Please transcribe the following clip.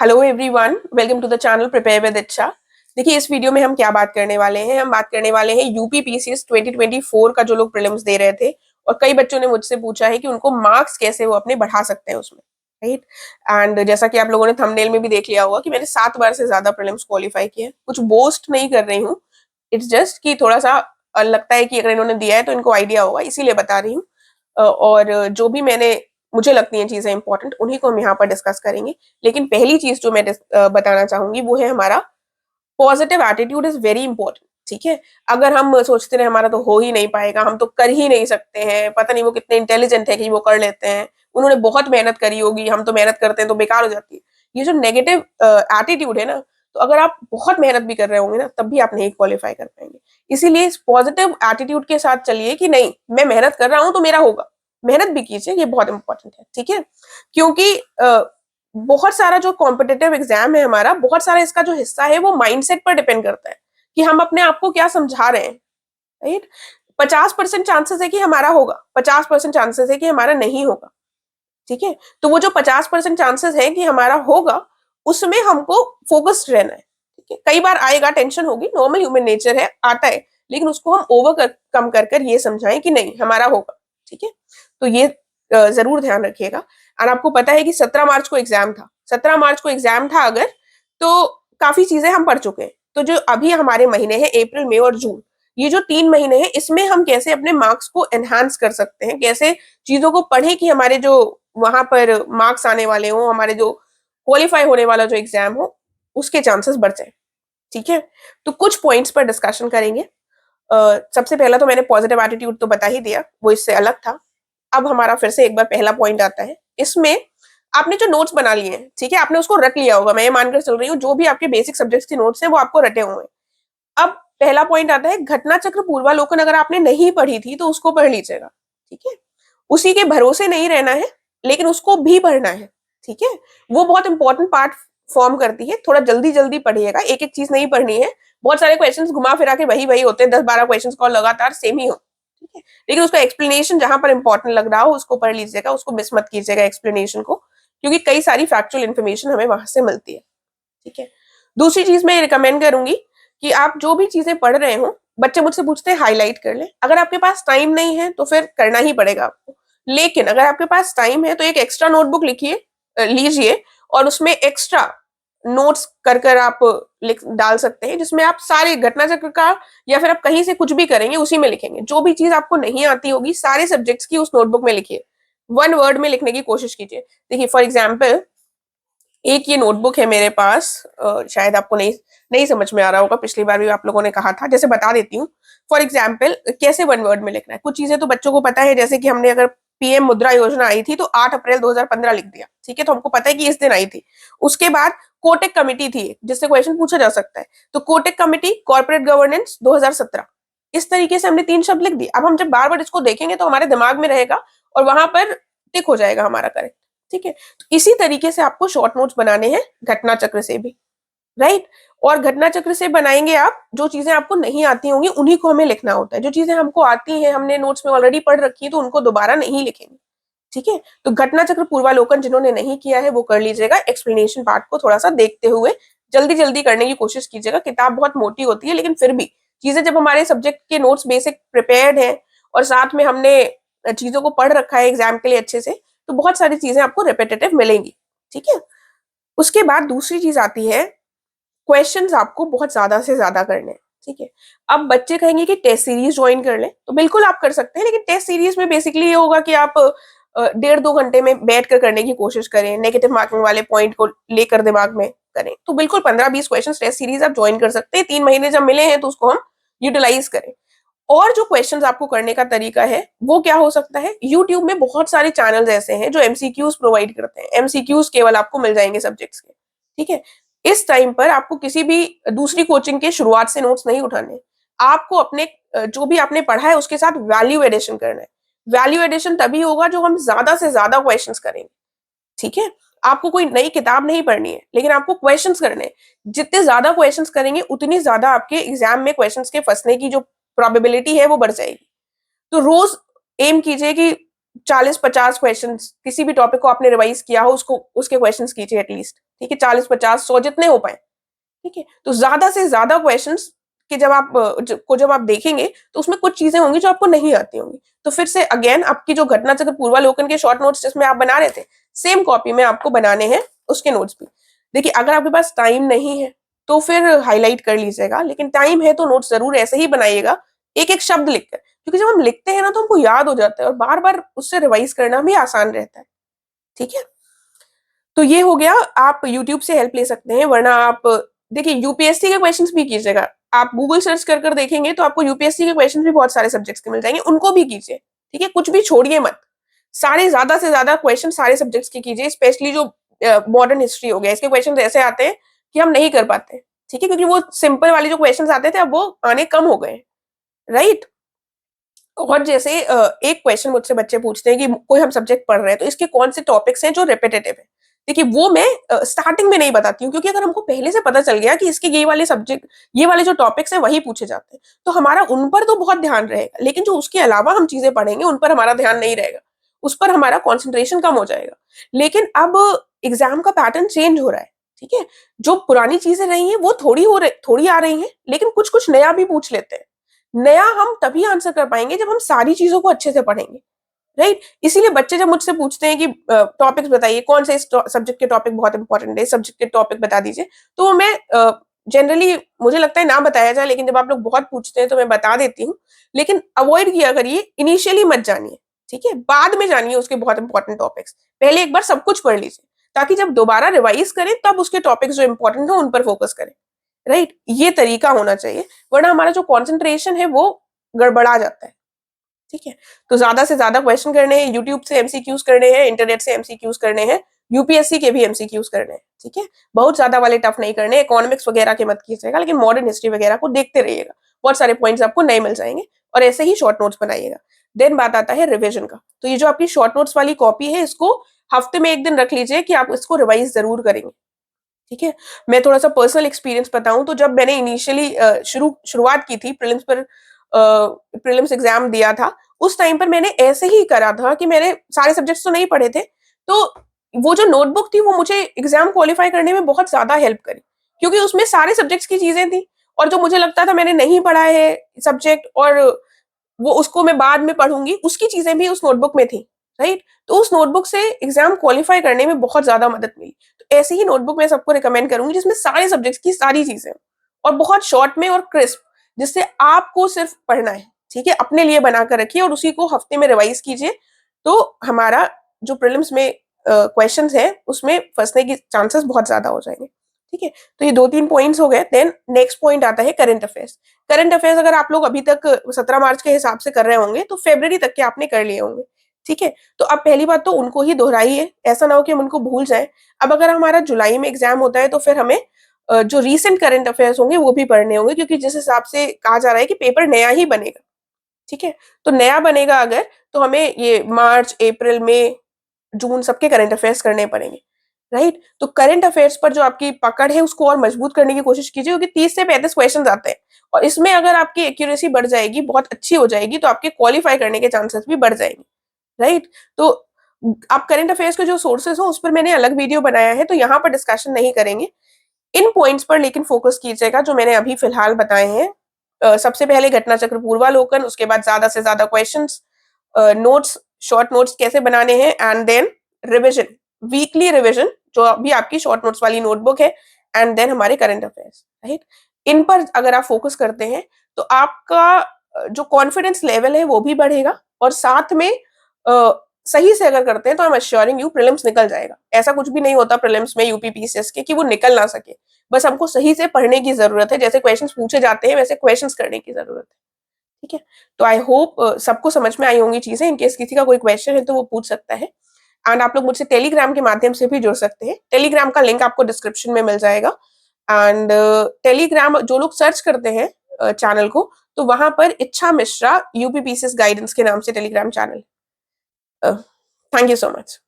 Hello everyone, welcome to the channel prepare with Ichha. देखिए, इस video में हम क्या बात करने वाले हैं। हम बात करने वाले हैं यूपी पीसीएस 2024 का जो लोग प्रीलिम्स दे रहे थे और कई बच्चों ने मुझसे पूछा है कि उनको मार्क्स कैसे वो अपने बढ़ा सकते हैं उसमें, राइट। एंड जैसा कि आप लोगों ने थंबनेल में भी देख लिया होगा कि मैंने 7 बार से ज्यादा प्रीलिम्स क्वालिफाई किए हैं। कुछ बोस्ट नहीं कर रही हूँ, इट्स जस्ट कि थोड़ा सा लगता है कि अगर इन्होंने दिया है तो इनको आइडिया होगा, इसीलिए बता रही हूँ। और जो भी मैंने मुझे लगती हैं चीजें इंपॉर्टेंट, उन्हीं को हम यहाँ पर डिस्कस करेंगे। लेकिन पहली चीज जो मैं बताना चाहूंगी वो है हमारा positive attitude is very important. ठीक है, अगर हम सोचते रहे हमारा तो हो ही नहीं पाएगा, हम तो कर ही नहीं सकते हैं, पता नहीं वो कितने इंटेलिजेंट है कि वो कर लेते हैं, उन्होंने बहुत मेहनत करी होगी, हम तो मेहनत करते हैं तो बेकार हो जाती है, ये जो नेगेटिव एटीट्यूड है ना, तो अगर आप बहुत मेहनत भी कर रहे होंगे ना तब भी आप नहीं क्वालिफाई कर पाएंगे। इसीलिए इस पॉजिटिव एटीट्यूड के साथ चलिए कि नहीं, मैं मेहनत कर रहा हूं तो मेरा होगा। मेहनत भी कीजिए, ये बहुत इंपॉर्टेंट है। ठीक है, क्योंकि बहुत सारा जो कॉम्पिटिटिव एग्जाम है हमारा, बहुत सारा इसका जो हिस्सा है वो माइंडसेट पर डिपेंड करता है कि हम अपने आप को क्या समझा रहे हैं, राइट। 50% चांसेस है कि हमारा होगा, 50% चांसेस है कि हमारा नहीं होगा। ठीक है, तो वो जो 50% चांसेस है कि हमारा होगा, उसमें हमको फोकस्ड रहना है। ठीक है, कई बार आएगा, टेंशन होगी, नॉर्मल ह्यूमन नेचर है, आता है, लेकिन उसको हम ओवरकम कर ये समझाएं कि नहीं हमारा होगा। ठीक है, तो ये जरूर ध्यान रखिएगा। और आपको पता है कि 17 मार्च को एग्जाम था, 17 मार्च को एग्जाम था अगर, तो काफी चीजें हम पढ़ चुके हैं। तो जो अभी हमारे महीने हैं अप्रैल, मई और जून, ये जो 3 महीने हैं, इसमें हम कैसे अपने मार्क्स को एनहांस कर सकते हैं, कैसे चीजों को पढ़े कि हमारे जो वहां पर मार्क्स आने वाले हो, हमारे जो क्वालिफाई होने वाला जो एग्जाम हो, उसके चांसेस बढ़ जाए। ठीक है, तो कुछ पॉइंट्स पर डिस्कशन करेंगे। सबसे पहला तो मैंने पॉजिटिव एटीट्यूड तो बता ही दिया, वो इससे अलग था। अब हमारा फिर से एक बार पहला पॉइंट आता है, इसमें आपने जो नोट्स बना लिए हैं, ठीक है, आपने उसको रट लिया होगा, मैं ये मानकर चल रही हूँ, जो भी आपके बेसिक सब्जेक्ट्स के नोट्स हैं वो आपको रटे हुए हैं। अब पहला पॉइंट आता है, घटना चक्र पूर्वालोकन अगर आपने नहीं पढ़ी थी तो उसको पढ़ लीजिएगा। ठीक है, उसी के भरोसे नहीं रहना है, लेकिन उसको भी पढ़ना है। ठीक है, वो बहुत इंपॉर्टेंट पार्ट फॉर्म करती है। थोड़ा जल्दी जल्दी पढ़िएगा, एक एक चीज नहीं पढ़नी है। बहुत सारे क्वेश्चंस घुमा फिरा के वही वही होते हैं, 10-12 क्वेश्चंस को लगातार सेम ही हो। ठीक है, लेकिन उसका एक्सप्लेनेशन जहां पर इंपॉर्टेंट लग रहा हो उसको पढ़ लीजिएगा, उसको मिस मत कीजिएगा एक्सप्लेनेशन को, क्योंकि कई सारी फैक्चुअल इन्फॉर्मेशन हमें वहां से मिलती है। ठीक है, दूसरी चीज मैं रिकमेंड करूंगी कि आप जो भी चीजें पढ़ रहे हो, बच्चे मुझसे पूछते हैं हाईलाइट कर ले, अगर आपके पास टाइम नहीं है तो फिर करना ही पड़ेगा आपको। लेकिन अगर आपके पास टाइम है तो एक एक्स्ट्रा नोटबुक लीजिए और उसमें एक्स्ट्रा नोट्स कर आप लिख डाल सकते हैं, जिसमें आप सारे घटना चक्र का या फिर आप कहीं से कुछ भी करेंगे उसी में लिखेंगे। जो भी चीज आपको नहीं आती होगी सारे सब्जेक्ट्स की उस नोटबुक में लिखिए, 1 वर्ड में लिखने की कोशिश कीजिए। देखिए, फॉर एग्जाम्पल एक ये नोटबुक है मेरे पास, शायद आपको नहीं नहीं समझ में आ रहा होगा, पिछली बार भी आप लोगों ने कहा था, जैसे बता देती हूँ। फॉर एग्जाम्पल कैसे 1 वर्ड में लिखना है, कुछ चीजें तो बच्चों को पता है, जैसे कि हमने अगर पीएम मुद्रा योजना आई थी तो 8 अप्रैल 2015 लिख दिया। ठीक है, तो हमको पता है कि इस दिन आई थी। उसके बाद कोटेक कमिटी थी जिससे क्वेश्चन पूछा जा सकता है, तो कोटेक कमिटी कॉर्पोरेट गवर्नेंस 2017, इस तरीके से हमने 3 शब्द लिख दिए। अब हम जब बार बार इसको देखेंगे तो हमारे दिमाग में रहेगा और वहां पर टिक हो जाएगा हमारा करेक्ट। ठीक है, तो इसी तरीके से आपको शॉर्ट नोट्स बनाने हैं घटना चक्र से भी, राइट। और घटना चक्र से बनाएंगे आप, जो चीजें आपको नहीं आती होंगी उन्हीं को हमें लिखना होता है, जो चीजें हमको आती हैं हमने नोट्स में ऑलरेडी पढ़ रखी है तो उनको दोबारा नहीं लिखेंगे। ठीक है, तो घटना चक्र पूर्वालोकन जिन्होंने नहीं किया है वो कर लीजिएगा, एक्सप्लेनेशन पार्ट को थोड़ा सा देखते हुए जल्दी जल्दी करने की कोशिश कीजिएगा। किताब बहुत मोटी होती है, लेकिन फिर भी चीजें जब हमारे सब्जेक्ट के नोट्स बेसिक प्रिपेयर्ड है और साथ में हमने चीजों को पढ़ रखा है एग्जाम के लिए अच्छे से, तो बहुत सारी चीजें आपको रिपीटेटिव मिलेंगी। ठीक है, उसके बाद दूसरी चीज आती है, क्वेश्चंस आपको बहुत ज्यादा से ज्यादा करने हैं। ठीक है, अब बच्चे कहेंगे कि टेस्ट सीरीज ज्वाइन कर लें, तो बिल्कुल आप कर सकते हैं, लेकिन टेस्ट सीरीज में बेसिकली ये होगा कि आप 1.5-2 घंटे में बैठ कर करने की कोशिश करें, नेगेटिव मार्किंग वाले पॉइंट को लेकर दिमाग में करें। तो बिल्कुल 15-20 क्वेश्चन टेस्ट सीरीज आप ज्वाइन कर सकते हैं, 3 महीने जब मिले हैं तो उसको हम यूटिलाइज करें। और जो क्वेश्चंस आपको करने का तरीका है वो क्या हो सकता है, यूट्यूब में बहुत सारे चैनल्स ऐसे हैं जो एमसीक्यूज प्रोवाइड करते हैं, एमसीक्यूज केवल आपको मिल जाएंगे सब्जेक्ट्स के। ठीक है, इस टाइम पर आपको किसी भी दूसरी कोचिंग के शुरुआत से नोट्स नहीं उठाने, आपको अपने जो भी आपने पढ़ा है उसके साथ वैल्यू एडिशन करना है। वैल्यू एडिशन तभी होगा जो हम ज्यादा से ज्यादा क्वेश्चंस करेंगे। ठीक है, आपको कोई नई किताब नहीं पढ़नी है, लेकिन आपको क्वेश्चंस करने हैं। जितने ज्यादा क्वेश्चंस करेंगे उतनी ज्यादा आपके एग्जाम में क्वेश्चंस के फंसने की जो प्रोबेबिलिटी है वो बढ़ जाएगी। तो रोज एम कीजिए कि 40-50 क्वेश्चन, किसी भी टॉपिक को आपने रिवाइज किया हो उसको उसके क्वेश्चन कीजिए एटलीस्ट, ठीक है, 40-50-100 जितने हो पाए, ठीक है। तो ज्यादा से ज्यादा क्वेश्चंस कि जब आप देखेंगे तो उसमें कुछ चीजें होंगी जो आपको नहीं आती होंगी, तो फिर से अगेन आपकी जो घटना चक्र पूर्वालोकन के शॉर्ट नोट्स जिसमें आप बना रहे थे, सेम कॉपी में आपको बनाने हैं उसके नोट्स भी। देखिए अगर आपके पास टाइम नहीं है तो फिर हाईलाइट कर लीजिएगा, लेकिन टाइम है तो नोट्स जरूर ऐसे ही बनाइएगा, एक एक शब्द लिखकर, क्योंकि जब हम लिखते हैं ना तो हमको याद हो जाता है और बार बार उससे रिवाइज करना भी आसान रहता है, ठीक है। तो ये हो गया, आप यूट्यूब से हेल्प ले सकते हैं, वरना आप देखिए यूपीएससी के क्वेश्चंस भी कीजिएगा, आप गूगल सर्च कर कर देखेंगे तो आपको यूपीएससी के क्वेश्चंस भी बहुत सारे सब्जेक्ट्स के मिल जाएंगे, उनको भी कीजिए, ठीक है, कुछ भी छोड़िए मत, सारे ज्यादा से ज्यादा क्वेश्चन सारे सब्जेक्ट्स के कीजिए, स्पेशली जो मॉडर्न हिस्ट्री हो गया, इसके क्वेश्चन ऐसे आते हैं कि हम नहीं कर पाते, ठीक है, क्योंकि वो सिंपल वाले जो क्वेश्चन आते थे अब वो आने कम हो गए, राइट। और जैसे एक क्वेश्चन मुझसे बच्चे पूछते हैं कि कोई हम सब्जेक्ट पढ़ रहे हैं तो इसके कौन से टॉपिक्स हैं जो रिपीटेटिव है, देखिए वो मैं स्टार्टिंग में नहीं बताती हूँ, क्योंकि अगर हमको पहले से पता चल गया कि इसके ये वाले सब्जेक्ट, ये वाले जो टॉपिक्स हैं वही पूछे जाते हैं, तो हमारा उन पर तो बहुत ध्यान रहेगा, लेकिन जो उसके अलावा हम चीजें पढ़ेंगे उन पर हमारा ध्यान नहीं रहेगा, उस पर हमारा कॉन्सेंट्रेशन कम हो जाएगा। लेकिन अब एग्जाम का पैटर्न चेंज हो रहा है, ठीक है, जो पुरानी चीजें रही हैं वो थोड़ी आ रही हैं, लेकिन कुछ कुछ नया भी पूछ लेते हैं। नया हम तभी आंसर कर पाएंगे जब हम सारी चीजों को अच्छे से पढ़ेंगे, राइट। इसीलिए बच्चे जब मुझसे पूछते हैं कि टॉपिक्स बताइए, कौन से सब्जेक्ट के टॉपिक बहुत इंपॉर्टेंट है, सब्जेक्ट के टॉपिक बता दीजिए, तो मैं जनरली मुझे लगता है ना बताया जाए, लेकिन जब आप लोग बहुत पूछते हैं तो मैं बता देती हूँ, लेकिन अवॉइड किया करिए, इनिशियली मत जानिए, ठीक है, बाद में जानिए उसके बहुत इंपॉर्टेंट टॉपिक्स, पहले एक बार सब कुछ पढ़ लीजिए, ताकि जब दोबारा रिवाइज करें तब उसके टॉपिक्स जो इंपॉर्टेंट हो उन पर फोकस करें, राइट, ये तरीका होना चाहिए, वरना हमारा जो कॉन्सेंट्रेशन है वो गड़बड़ा जाता है, ठीक है। तो ज्यादा से ज्यादा क्वेश्चन करने हैं, यूट्यूब से एमसीक्यूज करने हैं, इंटरनेट से एमसीक्यूज करने हैं, यूपीएससी के भी एमसीक्यूज करने हैं, ठीक है, बहुत ज्यादा वाले टफ नहीं करने, इकोनॉमिक्स वगैरह के मत कीजिएगा, लेकिन मॉडर्न हिस्ट्री वगैरह को देखते रहिएगा, बहुत सारे पॉइंट्स आपको नए मिल जाएंगे, और ऐसे ही शॉर्ट नोट्स बनाइएगा। देन बात आता है रिविजन का, तो ये जो आपकी शॉर्ट नोट्स वाली कॉपी है इसको हफ्ते में एक दिन रख लीजिए कि आप इसको रिवाइज जरूर करेंगे, ठीक है। मैं थोड़ा सा पर्सनल एक्सपीरियंस बताऊं तो जब मैंने इनिशियली शुरुआत की थी प्रीलिम्स एग्जाम दिया था, उस टाइम पर मैंने ऐसे ही करा था कि मैंने सारे सब्जेक्ट्स तो नहीं पढ़े थे, तो वो जो नोटबुक थी वो मुझे एग्जाम क्वालिफाई करने में बहुत ज्यादा हेल्प करी, क्योंकि उसमें सारे सब्जेक्ट्स की चीजें थी, और जो मुझे लगता था मैंने नहीं पढ़ा है सब्जेक्ट और वो उसको मैं बाद में पढ़ूंगी, उसकी चीजें भी उस नोटबुक में थी, राइट। तो उस नोटबुक से एग्जाम क्वालिफाई करने में बहुत ज्यादा मदद मिली, तो ऐसी ही नोटबुक मैं सबको रिकमेंड करूंगी जिसमें सारे सब्जेक्ट्स की सारी चीजें और बहुत शॉर्ट में और क्रिस्प, जिससे आपको सिर्फ पढ़ना है, ठीक है, अपने लिए बनाकर रखिए और उसी को हफ्ते में रिवाइज कीजिए, तो हमारा जो प्रीलिम्स में क्वेश्चंस है उसमें फंसने की चांसेस बहुत ज्यादा हो जाएंगे, ठीक है। तो ये 2-3 पॉइंट्स हो गए। देन नेक्स्ट पॉइंट आता है करंट अफेयर्स। करंट अफेयर्स अगर आप लोग अभी तक 17 मार्च के हिसाब से कर रहे होंगे तो फरवरी तक के आपने कर लिए होंगे, ठीक है। तो अब पहली बात तो उनको ही दोहराइए, ऐसा ना हो कि हम उनको भूल जाएं। अब अगर हमारा जुलाई में एग्जाम होता है तो फिर हमें जो रीसेंट करंट अफेयर्स होंगे वो भी पढ़ने होंगे, क्योंकि जिस हिसाब से कहा जा रहा है कि पेपर नया ही बनेगा, ठीक है। तो नया बनेगा अगर, तो हमें ये मार्च, अप्रैल, मई, जून सबके करंट अफेयर्स करने पड़ेंगे, राइट। तो करंट अफेयर्स पर जो आपकी पकड़ है उसको और मजबूत करने की कोशिश कीजिए, क्योंकि 30 से 35 क्वेश्चन आते हैं और इसमें अगर आपकी एक्यूरेसी बढ़ जाएगी, बहुत अच्छी हो जाएगी, तो आपके क्वालिफाई करने के चांसेस भी बढ़ जाएंगे, राइट। तो आप करंट अफेयर्स के जो सोर्सेस हो उस पर मैंने अलग वीडियो बनाया है, तो यहाँ पर डिस्कशन नहीं करेंगे इन पॉइंट्स पर, लेकिन फोकस कीजिएगा जो मैंने अभी फिलहाल बताए हैं। सबसे पहले घटना चक्र पूर्वालोकन, उसके बाद ज्यादा से ज्यादा क्वेश्चंस, नोट्स, शॉर्ट नोट्स कैसे बनाने हैं, and then revision, weekly revision जो अभी आपकी शॉर्ट नोट्स वाली नोटबुक है, एंड देन हमारे करंट अफेयर्स, राइट। इन पर अगर आप फोकस करते हैं तो आपका जो कॉन्फिडेंस लेवल है वो भी बढ़ेगा, और साथ में सही से अगर करते हैं तो I am assuring you prelims निकल जाएगा। ऐसा कुछ भी नहीं होता प्रीलिम्स में यूपी पीसीएस के कि वो निकल ना सके, बस हमको सही से पढ़ने की जरूरत है, जैसे क्वेश्चंस पूछे जाते हैं वैसे क्वेश्चंस करने की जरूरत है, ठीक है। तो आई होप सबको समझ में आई होंगी चीजें। इनकेस किसी का कोई क्वेश्चन है तो वो पूछ सकता है, एंड आप लोग मुझसे टेलीग्राम के माध्यम से भी जुड़ सकते हैं। टेलीग्राम का लिंक आपको डिस्क्रिप्शन में मिल जाएगा, एंड टेलीग्राम जो लोग सर्च करते हैं चैनल को, तो वहां पर इच्छा मिश्रा यूपी पीसीएस गाइडेंस के नाम से Telegram channel. Thank you so much.